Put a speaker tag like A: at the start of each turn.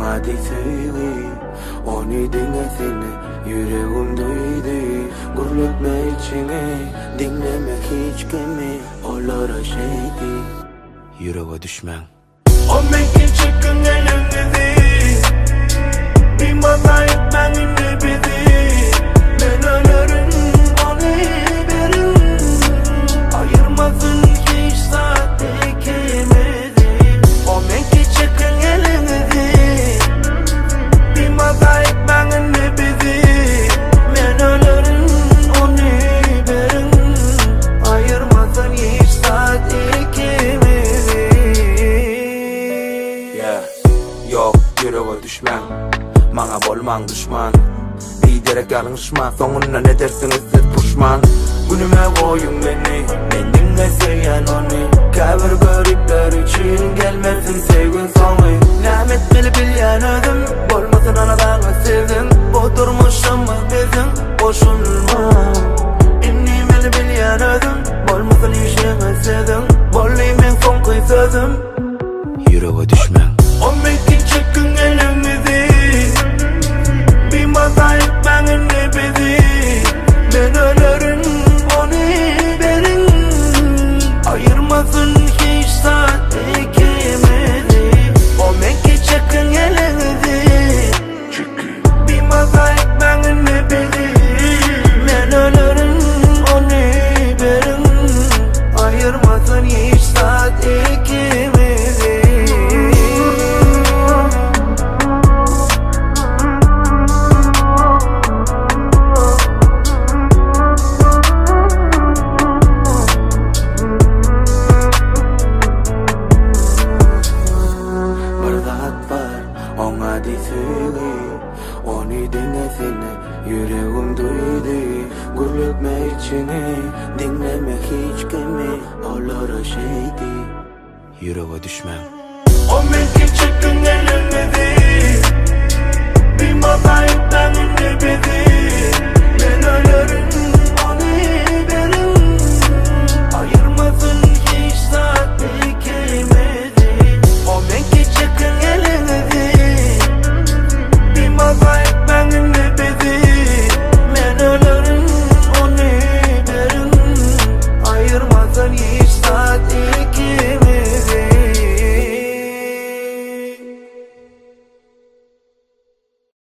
A: hadi söyle. Onu dinlesene yüreğim duydu. Gurletme içine dinleme hiç kimi. Olara şeydi yüreğe düşmen. O menki çıkın elinizi. Bir mata etmenin de bizi. Ben ölürüm onu verin. Ayırmasın hiç saat ikimizi. O menki çıkın elinizi. Bir mata etmenin de bizi. Ben ölürüm onu verin. Ayırmasın hiç saat ikimizi. Yok yüreğe düşmem. Bana bolman düşman. Bir derek yanlışma. Sonuna ne dersiniz siz puşman. Günüme koyun beni. Ben dinleseyen onu. Kabir garipler için gelmesin sevgin sonu. Rahmetmeli bilyen ödüm. Bolmasın anadanı sevdim. Bu durmuşamı bezin. Boşulma. İnnimeli bilyen ödüm. Bolmasın işimi sevdim. Bolluyum son kıy sözüm. Yüreğe düşmem. O mekin çıkın elimizi. Bir mata etmenin de bizi. Ben ölürüm onu verin. Ayırmasın hiç saat ikimizi. O mekin çıkın elimizi. Bir mata etmenin de bizi. Ben ölürüm onu verin. Ayırmasın hiç saat ikimizi. Hadi söyle, onu dinlesene yüreğim duydu. Gurletme içine dinleme hiç kimi. Olara şeydi yüreğe düşmem. O menki çıkın elinizi.